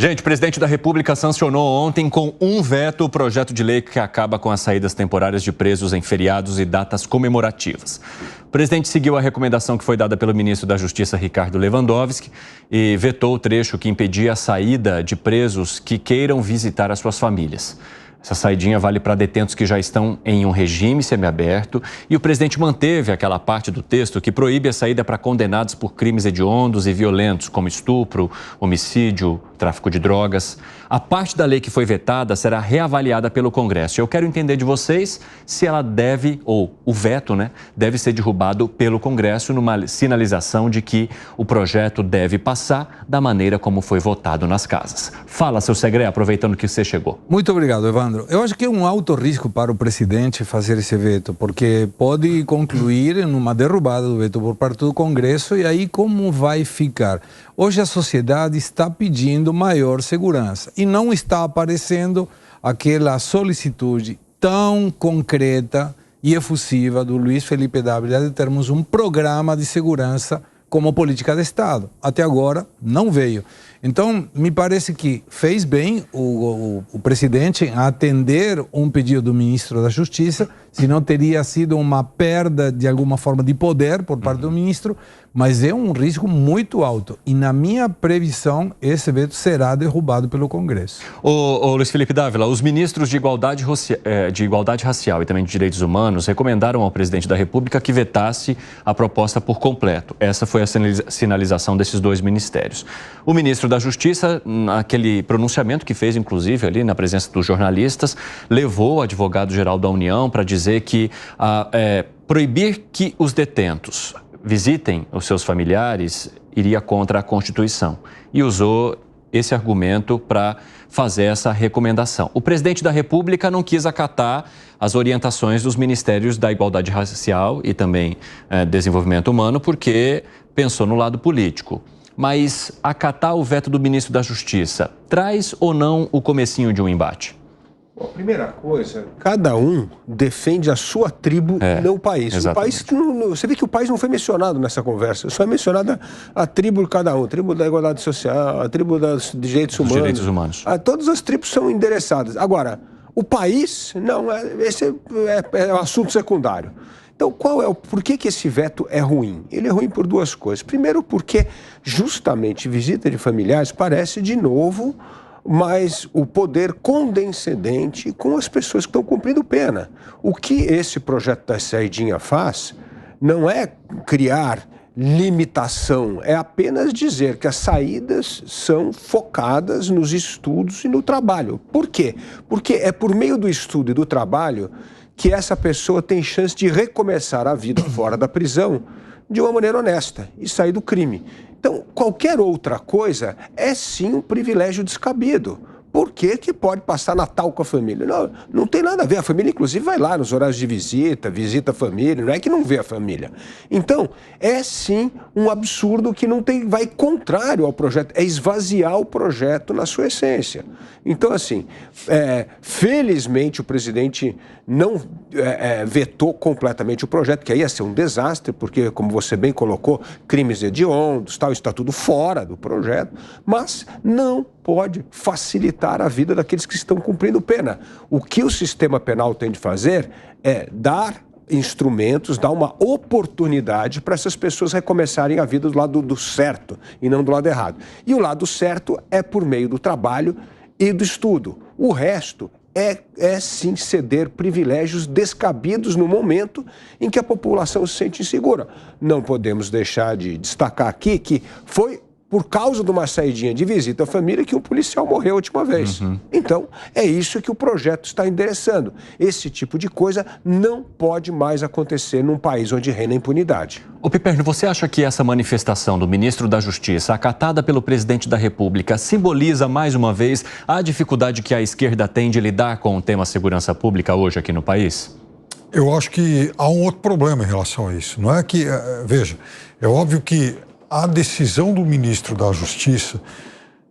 Gente, o presidente da República sancionou ontem com um veto o projeto de lei que acaba com as saídas temporárias de presos em feriados e datas comemorativas. O presidente seguiu a recomendação que foi dada pelo ministro da Justiça, Ricardo Lewandowski, e vetou o trecho que impedia a saída de presos que queiram visitar as suas famílias. Essa saidinha vale para detentos que já estão em um regime semiaberto e o presidente manteve aquela parte do texto que proíbe a saída para condenados por crimes hediondos e violentos, como estupro, homicídio, tráfico de drogas. A parte da lei que foi vetada será reavaliada pelo Congresso. Eu quero entender de vocês se ela deve, ou o veto, deve ser derrubado pelo Congresso numa sinalização de que o projeto deve passar da maneira como foi votado nas casas. Fala, seu Segré, aproveitando que você chegou. Muito obrigado, Evandro. Eu acho que é um alto risco para o presidente fazer esse veto, porque pode concluir numa derrubada do veto por parte do Congresso e aí como vai ficar? Hoje a sociedade está pedindo maior segurança e não está aparecendo aquela solicitude tão concreta e efusiva do Luiz Felipe Dávila de termos um programa de segurança como política de Estado. Até agora não veio. Então, me parece que fez bem o presidente em atender um pedido do ministro da Justiça, senão teria sido uma perda, de alguma forma, de poder por parte do ministro, mas é um risco muito alto. E, na minha previsão, esse veto será derrubado pelo Congresso. Ô Luiz Felipe Dávila, os ministros de igualdade racial e também de direitos humanos recomendaram ao presidente da República que vetasse a proposta por completo. Essa foi a sinalização desses dois ministérios. O ministro da Justiça, naquele pronunciamento que fez, inclusive, ali na presença dos jornalistas, levou o advogado-geral da União para dizer que proibir que os detentos visitem os seus familiares iria contra a Constituição e usou esse argumento para fazer essa recomendação. O presidente da República não quis acatar as orientações dos ministérios da Igualdade Racial e também Desenvolvimento Humano porque pensou no lado político. Mas acatar o veto do ministro da Justiça traz ou não o comecinho de um embate? Bom, primeira coisa, cada um defende a sua tribo e não o país. Exatamente. O país, você vê que o país não foi mencionado nessa conversa, só é mencionada a tribo de cada um, a tribo da igualdade social, a tribo dos direitos humanos. Todas as tribos são endereçadas. Agora, o país, não, esse é um assunto secundário. Então, por que esse veto é ruim? Ele é ruim por duas coisas. Primeiro, porque justamente visita de familiares parece, de novo, mais o poder condescendente com as pessoas que estão cumprindo pena. O que esse projeto da saidinha faz não é criar limitação, é apenas dizer que as saídas são focadas nos estudos e no trabalho. Por quê? Porque é por meio do estudo e do trabalho que essa pessoa tem chance de recomeçar a vida fora da prisão de uma maneira honesta e sair do crime. Então, qualquer outra coisa é sim um privilégio descabido. Por que pode passar Natal com a família? Não tem nada a ver. A família, inclusive, vai lá nos horários de visita a família, não é que não vê a família. Então, é sim um absurdo que vai contrário ao projeto, é esvaziar o projeto na sua essência. Então, assim, felizmente o presidente não vetou completamente o projeto, que aí ia ser um desastre, porque, como você bem colocou, crimes hediondos, tal, está tudo fora do projeto, mas não pode facilitar a vida daqueles que estão cumprindo pena. O que o sistema penal tem de fazer é dar instrumentos, dar uma oportunidade para essas pessoas recomeçarem a vida do lado do certo e não do lado errado. E o lado certo é por meio do trabalho e do estudo. O resto é sim ceder privilégios descabidos no momento em que a população se sente insegura. Não podemos deixar de destacar aqui que foi por causa de uma saidinha de visita à família que um policial morreu a última vez. Então, é isso que o projeto está endereçando. Esse tipo de coisa não pode mais acontecer num país onde reina a impunidade. Ô Piperno, você acha que essa manifestação do ministro da Justiça, acatada pelo presidente da República, simboliza mais uma vez a dificuldade que a esquerda tem de lidar com o tema segurança pública hoje aqui no país? Eu acho que há um outro problema em relação a isso. Não é que, veja, é óbvio que a decisão do ministro da Justiça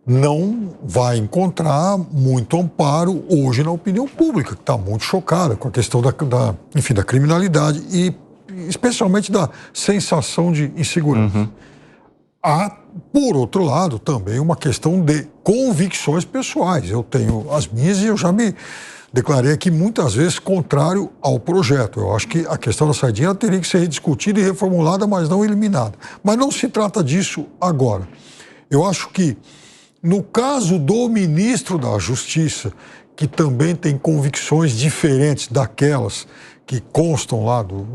não vai encontrar muito amparo hoje na opinião pública, que está muito chocada com a questão da criminalidade e especialmente da sensação de insegurança. há, por outro lado, também uma questão de convicções pessoais. Eu tenho as minhas e eu já me declarei aqui muitas vezes contrário ao projeto. Eu acho que a questão da saidinha teria que ser rediscutida e reformulada, mas não eliminada. Mas não se trata disso agora. Eu acho que, no caso do ministro da Justiça, que também tem convicções diferentes daquelas que constam lá do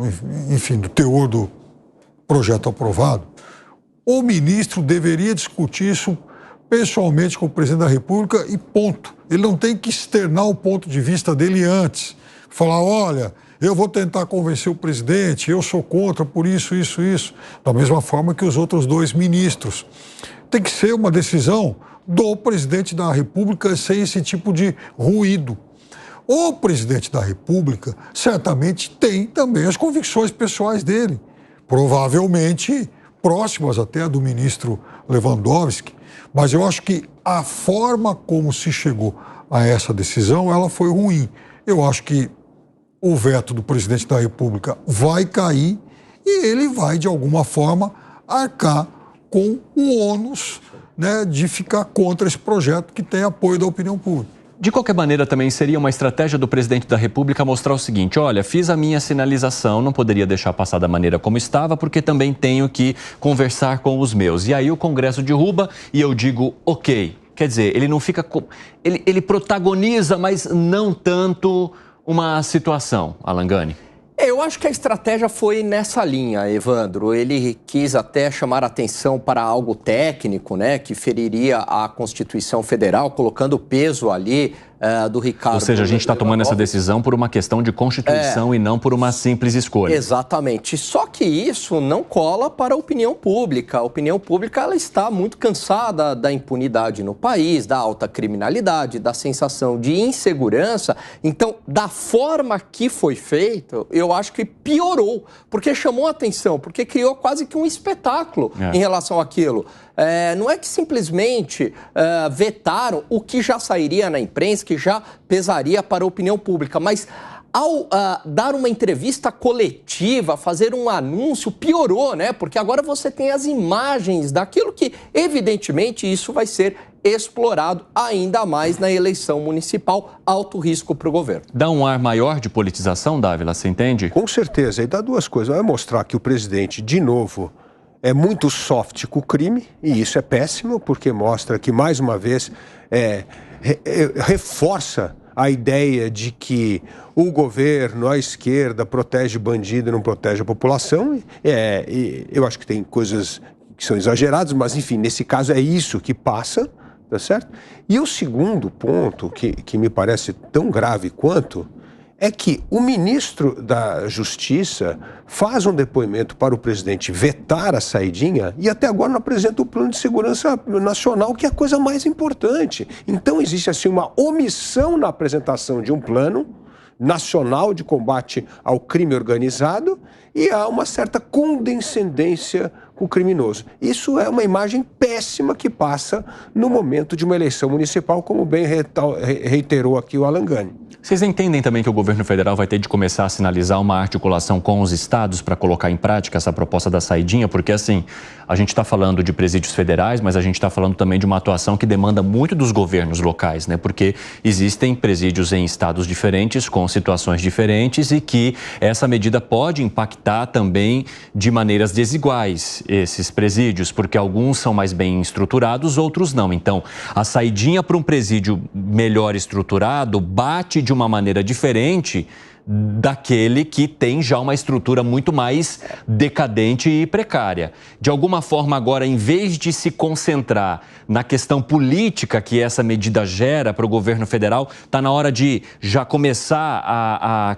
teor do projeto aprovado, o ministro deveria discutir isso pessoalmente com o presidente da República e ponto. Ele não tem que externar o ponto de vista dele antes. Falar, olha, eu vou tentar convencer o presidente, eu sou contra por isso. Da mesma forma que os outros 2 ministros. Tem que ser uma decisão do presidente da República sem esse tipo de ruído. O presidente da República certamente tem também as convicções pessoais dele, provavelmente próximas até do ministro Lewandowski, mas eu acho que a forma como se chegou a essa decisão, ela foi ruim. Eu acho que o veto do presidente da República vai cair e ele vai, de alguma forma, arcar com o ônus, né, de ficar contra esse projeto que tem apoio da opinião pública. De qualquer maneira, também seria uma estratégia do presidente da República mostrar o seguinte: olha, fiz a minha sinalização, não poderia deixar passar da maneira como estava, porque também tenho que conversar com os meus. E aí o Congresso derruba e eu digo, ok. Quer dizer, ele não fica... Ele protagoniza, mas não tanto uma situação, Alan Gani. Eu acho que a estratégia foi nessa linha, Evandro. Ele quis até chamar atenção para algo técnico, né, que feriria a Constituição Federal, colocando peso ali do Ricardo. Ou seja, a gente está tomando essa decisão por uma questão de Constituição e não por uma simples escolha. Exatamente. Só que isso não cola para a opinião pública. A opinião pública ela está muito cansada da impunidade no país, da alta criminalidade, da sensação de insegurança. Então, da forma que foi feito, eu acho que piorou, porque chamou a atenção, porque criou quase que um espetáculo em relação àquilo. Não é que simplesmente vetaram o que já sairia na imprensa, que já pesaria para a opinião pública, mas ao dar uma entrevista coletiva, fazer um anúncio, piorou, né? Porque agora você tem as imagens daquilo que, evidentemente, isso vai ser explorado ainda mais na eleição municipal, alto risco para o governo. Dá um ar maior de politização, Dávila, você entende? Com certeza, e dá 2 coisas. Vai mostrar que o presidente, de novo, é muito soft com o crime, e isso é péssimo, porque mostra que, mais uma vez, reforça a ideia de que o governo, a esquerda, protege bandido e não protege a população. E eu acho que tem coisas que são exageradas, mas, enfim, nesse caso é isso que passa, tá certo? E o segundo ponto, que me parece tão grave quanto, é que o ministro da Justiça faz um depoimento para o presidente vetar a saidinha e até agora não apresenta o plano de segurança nacional, que é a coisa mais importante. Então existe assim uma omissão na apresentação de um plano nacional de combate ao crime organizado e há uma certa condescendência com o criminoso. Isso é uma imagem péssima que passa no momento de uma eleição municipal, como bem reiterou aqui o Alan Gani. Vocês entendem também que o governo federal vai ter de começar a sinalizar uma articulação com os estados para colocar em prática essa proposta da saidinha? Porque, assim, a gente está falando de presídios federais, mas a gente está falando também de uma atuação que demanda muito dos governos locais, né? Porque existem presídios em estados diferentes, com situações diferentes e que essa medida pode impactar também de maneiras desiguais esses presídios, porque alguns são mais bem estruturados, outros não. Então, a saidinha para um presídio melhor estruturado bate de uma maneira diferente daquele que tem já uma estrutura muito mais decadente e precária. De alguma forma, agora, em vez de se concentrar na questão política que essa medida gera para o governo federal, está na hora de já começar a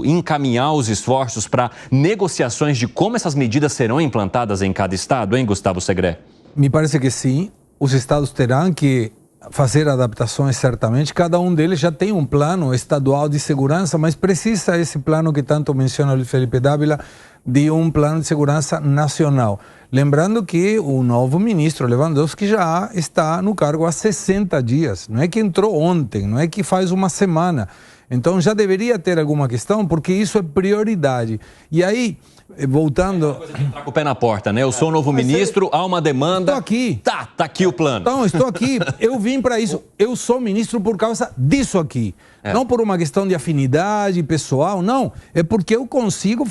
encaminhar os esforços para negociações de como essas medidas serão implantadas em cada estado, hein, Gustavo Segré? Me parece que sim. Os estados terão que fazer adaptações, certamente. Cada um deles já tem um plano estadual de segurança, mas precisa esse plano que tanto menciona o Felipe Dávila, de um plano de segurança nacional. Lembrando que o novo ministro Lewandowski já está no cargo há 60 dias. Não é que entrou ontem, não é que faz uma semana. Então já deveria ter alguma questão, porque isso é prioridade. E aí, voltando... Tá com o pé na porta, né? Eu sou o novo ministro, há uma demanda... Estou aqui. Tá aqui o plano. Então, estou aqui, eu vim para isso. Eu sou ministro por causa disso aqui. Não por uma questão de afinidade pessoal, não. É porque eu consigo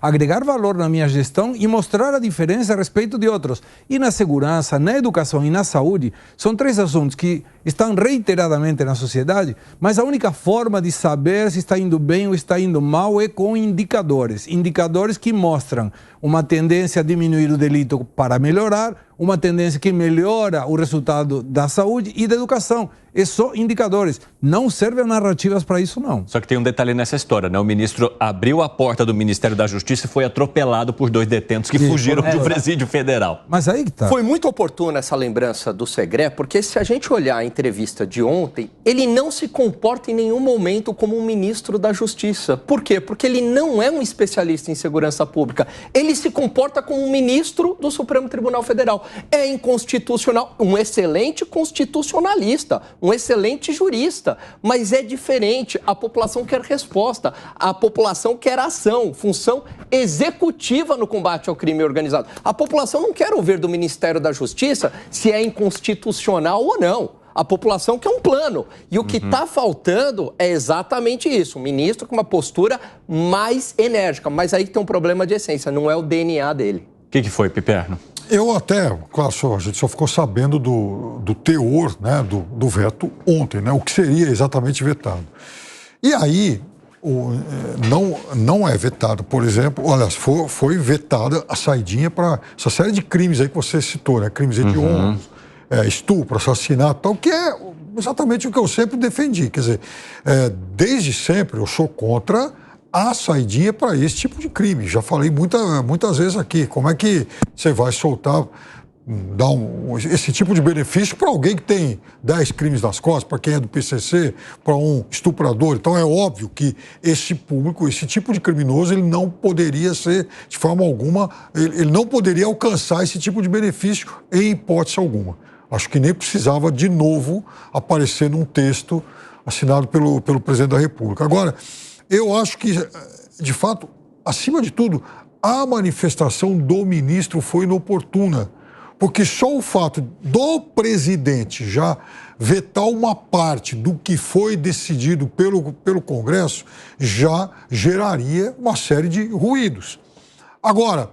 agregar valor na minha gestão e mostrar a diferença a respeito de outros. E na segurança, na educação e na saúde, são 3 assuntos que estão reiteradamente na sociedade, mas a única forma de saber se está indo bem ou está indo mal é com indicadores. Indicadores que mostram uma tendência a diminuir o delito para melhorar, uma tendência que melhora o resultado da saúde e da educação. É só indicadores. Não servem narrativas para isso, não. Só que tem um detalhe nessa história, né? O ministro abriu a porta do Ministério da Justiça e foi atropelado por 2 detentos que fugiram do presídio federal. Mas aí que tá. Foi muito oportuna essa lembrança do Segré, porque se a gente olhar a entrevista de ontem, ele não se comporta em nenhum momento como um ministro da Justiça. Por quê? Porque ele não é um especialista em segurança pública. Ele se comporta como um ministro do Supremo Tribunal Federal. É inconstitucional, um excelente constitucionalista, um excelente jurista, mas é diferente. A população quer resposta, a população quer ação, função executiva no combate ao crime organizado. A população não quer ouvir do Ministério da Justiça se é inconstitucional ou não. A população quer um plano. E o que está faltando é exatamente isso. Um ministro com uma postura mais enérgica. Mas aí tem um problema de essência, não é o DNA dele. O que foi, Piperno? Eu até, claro, a gente só ficou sabendo do teor, né, do veto ontem, né, o que seria exatamente vetado. E aí, não é vetado, por exemplo, aliás, foi vetada a saidinha para essa série de crimes aí que você citou, né, crimes hediondos, estupro, assassinato, tal, que é exatamente o que eu sempre defendi. Quer dizer, desde sempre eu sou contra a saidinha para esse tipo de crime. Já falei muitas vezes aqui. Como é que você vai soltar, dar esse tipo de benefício para alguém que tem 10 crimes nas costas, para quem é do PCC, para um estuprador? Então é óbvio que esse público, esse tipo de criminoso, ele não poderia ser, de forma alguma, ele não poderia alcançar esse tipo de benefício em hipótese alguma. Acho que nem precisava de novo aparecer num texto assinado pelo presidente da República. Agora, eu acho que, de fato, acima de tudo, a manifestação do ministro foi inoportuna, porque só o fato do presidente já vetar uma parte do que foi decidido pelo Congresso já geraria uma série de ruídos. Agora,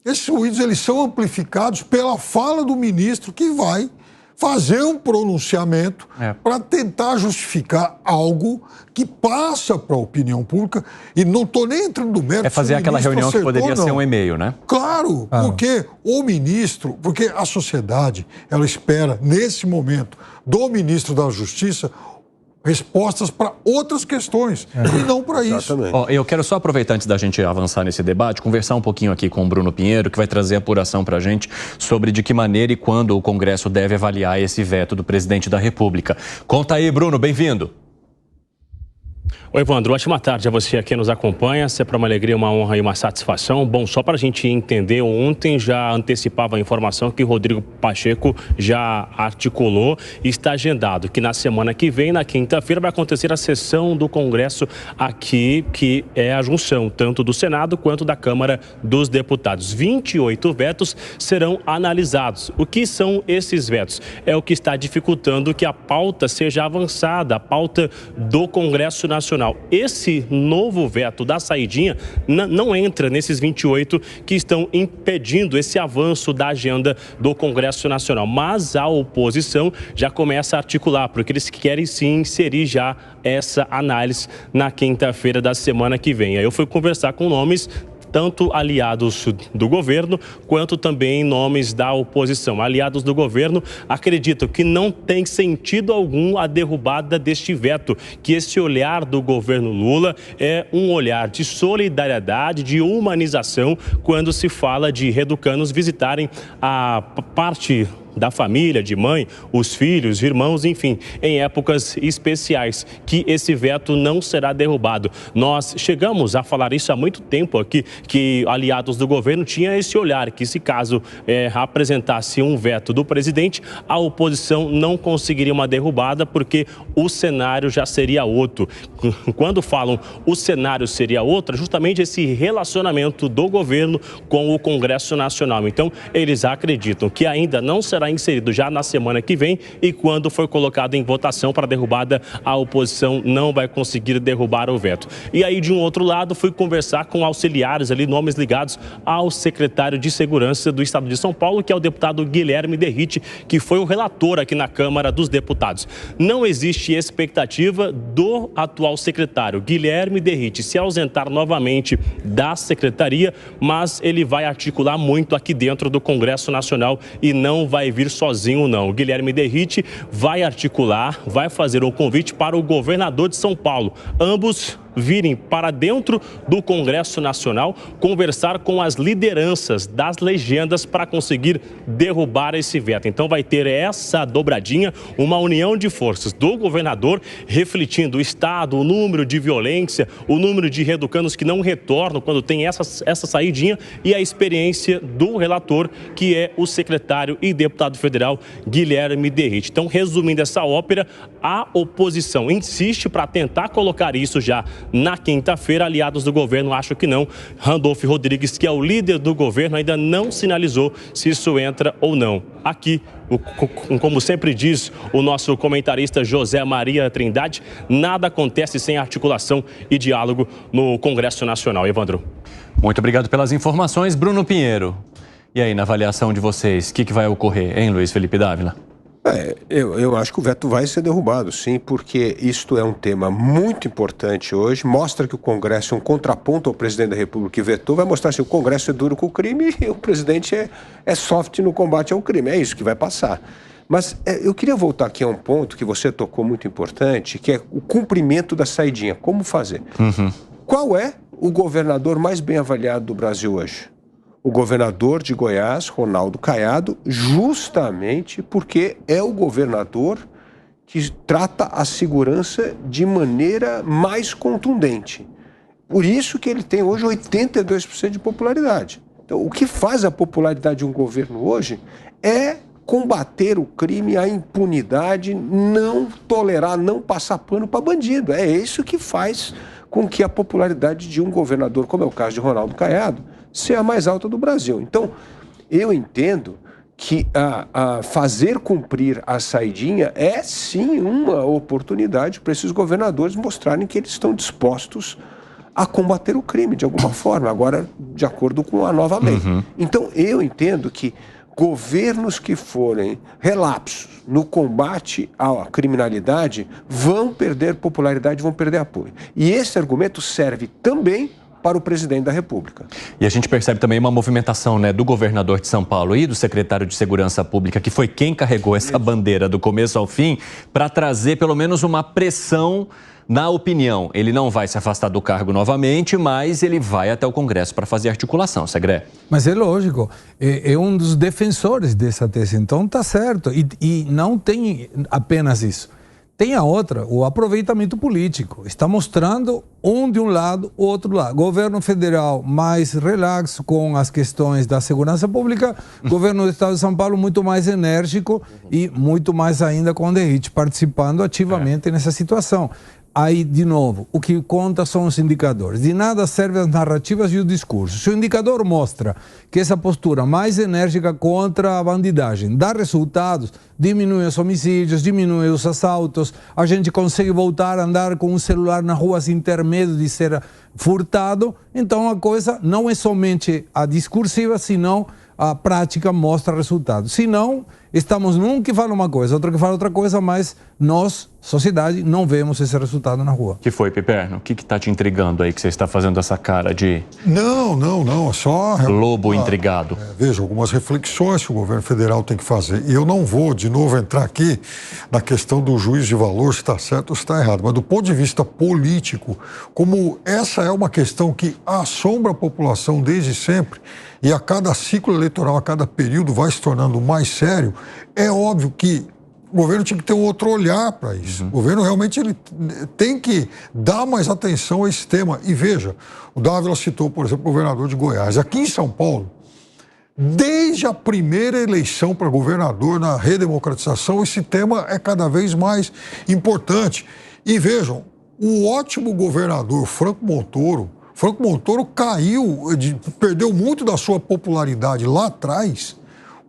esses ruídos eles são amplificados pela fala do ministro, que vai fazer um pronunciamento para tentar justificar algo que passa para a opinião pública, e não estou nem entrando no mérito. É fazer aquela reunião que poderia ser um e-mail, né? Claro, porque o ministro, porque a sociedade, ela espera, nesse momento, do ministro da Justiça, respostas para outras questões, e não para isso. Eu quero só aproveitar, antes da gente avançar nesse debate, conversar um pouquinho aqui com o Bruno Pinheiro, que vai trazer apuração para a gente sobre de que maneira e quando o Congresso deve avaliar esse veto do presidente da República. Conta aí, Bruno, bem-vindo. Oi, Evandro, ótima tarde a você aqui nos acompanha. É para uma alegria, uma honra e uma satisfação. Bom, só para a gente entender, ontem já antecipava a informação que Rodrigo Pacheco já articulou e está agendado que na semana que vem, na quinta-feira, vai acontecer a sessão do Congresso aqui, que é a junção tanto do Senado quanto da Câmara dos Deputados. 28 vetos serão analisados. O que são esses vetos? É o que está dificultando que a pauta seja avançada, a pauta do Congresso Nacional. Esse novo veto da saidinha não entra nesses 28 que estão impedindo esse avanço da agenda do Congresso Nacional. Mas a oposição já começa a articular, porque eles querem sim inserir já essa análise na quinta-feira da semana que vem. Aí eu fui conversar com nomes tanto aliados do governo, quanto também nomes da oposição. Aliados do governo acreditam que não tem sentido algum a derrubada deste veto, que esse olhar do governo Lula é um olhar de solidariedade, de humanização, quando se fala de reducanos visitarem a parte da família, de mãe, os filhos, irmãos, enfim, em épocas especiais, que esse veto não será derrubado. Nós chegamos a falar isso há muito tempo aqui, que aliados do governo tinham esse olhar, que se caso apresentasse um veto do presidente, a oposição não conseguiria uma derrubada, porque o cenário já seria outro. Quando falam o cenário seria outro, é justamente esse relacionamento do governo com o Congresso Nacional. Então, eles acreditam que ainda não será inserido já na semana que vem, e quando for colocado em votação para derrubada, a oposição não vai conseguir derrubar o veto. E aí, de um outro lado, fui conversar com auxiliares ali, nomes ligados ao secretário de Segurança do Estado de São Paulo, que é o deputado Guilherme Derrite, que foi o relator aqui na Câmara dos Deputados. Não existe expectativa do atual secretário, Guilherme Derrite, se ausentar novamente da secretaria, mas ele vai articular muito aqui dentro do Congresso Nacional e não vai vir sozinho, não. O Guilherme Derrite vai articular, vai fazer um convite para o governador de São Paulo. Ambos virem para dentro do Congresso Nacional, conversar com as lideranças das legendas para conseguir derrubar esse veto. Então vai ter essa dobradinha, uma união de forças do governador, refletindo o estado, o número de violência, o número de reeducandos que não retornam quando tem essa saidinha, e a experiência do relator, que é o secretário e deputado federal Guilherme Derrite. Então, resumindo essa ópera, a oposição insiste para tentar colocar isso já na quinta-feira. Aliados do governo acham que não. Randolfo Rodrigues, que é o líder do governo, ainda não sinalizou se isso entra ou não. Aqui, como sempre diz o nosso comentarista José Maria Trindade, nada acontece sem articulação e diálogo no Congresso Nacional. Evandro. Muito obrigado pelas informações, Bruno Pinheiro. E aí, na avaliação de vocês, o que vai ocorrer, hein, Luiz Felipe Dávila? Eu acho que o veto vai ser derrubado, sim, porque isto é um tema muito importante hoje. Mostra que o Congresso é um contraponto ao presidente da República que vetou. Vai mostrar se o Congresso é duro com o crime e o presidente é soft no combate ao crime. É isso que vai passar. Mas eu queria voltar aqui a um ponto que você tocou muito importante, que é o cumprimento da saidinha. Como fazer? Qual é o governador mais bem avaliado do Brasil hoje? O governador de Goiás, Ronaldo Caiado, justamente porque é o governador que trata a segurança de maneira mais contundente. Por isso que ele tem hoje 82% de popularidade. Então, o que faz a popularidade de um governo hoje é combater o crime, a impunidade, não tolerar, não passar pano para bandido. É isso que faz com que a popularidade de um governador, como é o caso de Ronaldo Caiado, ser a mais alta do Brasil. Então, eu entendo que fazer cumprir a saidinha é, sim, uma oportunidade para esses governadores mostrarem que eles estão dispostos a combater o crime de alguma forma, agora de acordo com a nova lei. Então, eu entendo que governos que forem relapsos no combate à criminalidade vão perder popularidade, vão perder apoio. E esse argumento serve também para o presidente da República. E a gente percebe também uma movimentação, né, do governador de São Paulo e do secretário de Segurança Pública, que foi quem carregou essa bandeira do começo ao fim, para trazer pelo menos uma pressão na opinião. Ele não vai se afastar do cargo novamente, mas ele vai até o Congresso para fazer articulação, Segré. Mas é lógico, é um dos defensores dessa tese, então tá certo. E não tem apenas isso. Tem a outra, o aproveitamento político. Está mostrando um de um lado, o outro lado. Governo federal mais relaxo com as questões da segurança pública, governo do Estado de São Paulo muito mais enérgico e muito mais ainda com o Derrite participando ativamente nessa situação. Aí, de novo, o que conta são os indicadores. De nada servem as narrativas e o discurso. Se o indicador mostra que essa postura mais enérgica contra a bandidagem dá resultados, diminui os homicídios, diminui os assaltos, a gente consegue voltar a andar com um celular na rua sem ter medo de ser furtado, então a coisa não é somente a discursiva, senão a prática mostra resultados. Se não, estamos num que fala uma coisa, outro que fala outra coisa, mas nós, sociedade, não vemos esse resultado na rua. Que foi, Piperno? O que está te intrigando aí, que você está fazendo essa cara de... Não, é só... Lobo intrigado. Veja, algumas reflexões que o governo federal tem que fazer. E eu não vou, de novo, entrar aqui na questão do juízo de valor, se está certo ou se está errado. Mas do ponto de vista político, como essa é uma questão que assombra a população desde sempre, e a cada ciclo eleitoral, a cada período vai se tornando mais sério, É óbvio que o governo tinha que ter um outro olhar para isso. O governo realmente ele tem que dar mais atenção a esse tema. E veja, o Dávila citou, por exemplo, o governador de Goiás. Aqui em São Paulo, desde a primeira eleição para governador na redemocratização, esse tema é cada vez mais importante. E vejam, o ótimo governador Franco Montoro caiu, perdeu muito da sua popularidade lá atrás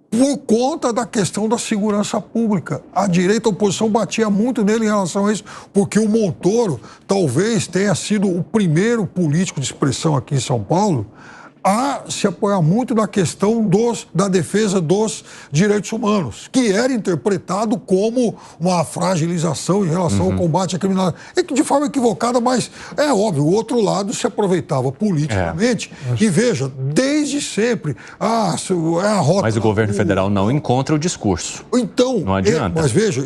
por conta da questão da segurança pública. A direita, a oposição batia muito nele em relação a isso, porque o Montoro talvez tenha sido o primeiro político de expressão aqui em São Paulo a se apoiar muito na questão da defesa dos direitos humanos, que era interpretado como uma fragilização em relação ao combate à criminalidade. É que de forma equivocada, mas é óbvio, o outro lado se aproveitava politicamente. E veja, desde sempre, é a rota... Mas o governo federal não encontra o discurso. Então, não adianta. Mas veja,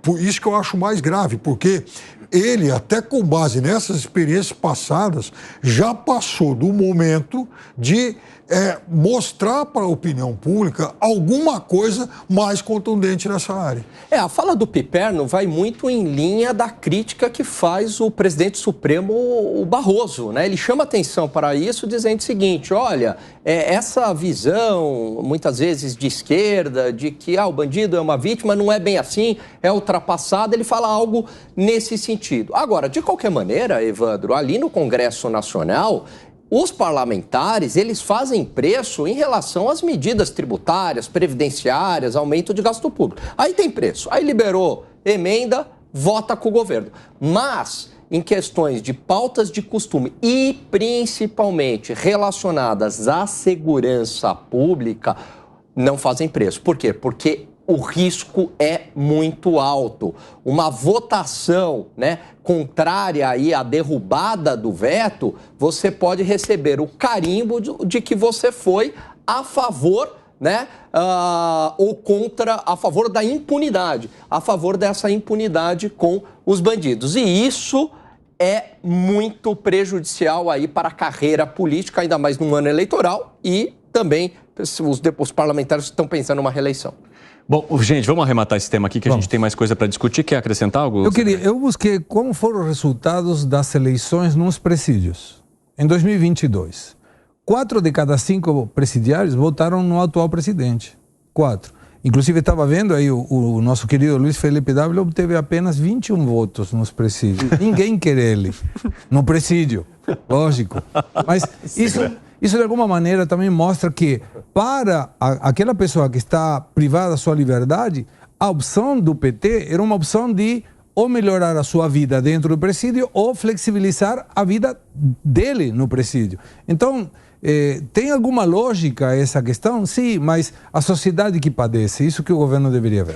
por isso que eu acho mais grave, porque ele, até com base nessas experiências passadas, já passou do momento de mostrar para a opinião pública alguma coisa mais contundente nessa área. A fala do Piperno vai muito em linha da crítica que faz o presidente Supremo, o Barroso, né? Ele chama atenção para isso dizendo o seguinte, olha, essa visão, muitas vezes de esquerda, de que o bandido é uma vítima, não é bem assim, é ultrapassada, ele fala algo nesse sentido. Agora, de qualquer maneira, Evandro, ali no Congresso Nacional, os parlamentares, eles fazem preço em relação às medidas tributárias, previdenciárias, aumento de gasto público. Aí tem preço. Aí liberou emenda, vota com o governo. Mas, em questões de pautas de costume e principalmente relacionadas à segurança pública, não fazem preço. Por quê? Porque o risco é muito alto. Uma votação, contrária aí à derrubada do veto, você pode receber o carimbo de que você foi a favor, ou contra, a favor da impunidade, a favor dessa impunidade com os bandidos. E isso é muito prejudicial aí para a carreira política, ainda mais num ano eleitoral, e também os parlamentares estão pensando numa reeleição. Bom, gente, vamos arrematar esse tema aqui, que a gente tem mais coisa para discutir. Quer acrescentar algo? Eu busquei como foram os resultados das eleições nos presídios. Em 2022, 4 de cada 5 presidiários votaram no atual presidente. 4. Inclusive, estava vendo aí, o nosso querido Luiz Felipe Dávila obteve apenas 21 votos nos presídios. Ninguém quer ele no presídio, lógico. Mas isso de alguma maneira também mostra que para aquela pessoa que está privada da sua liberdade, a opção do PT era uma opção de ou melhorar a sua vida dentro do presídio ou flexibilizar a vida dele no presídio. Então, tem alguma lógica essa questão? Sim, mas a sociedade que padece, isso que o governo deveria ver.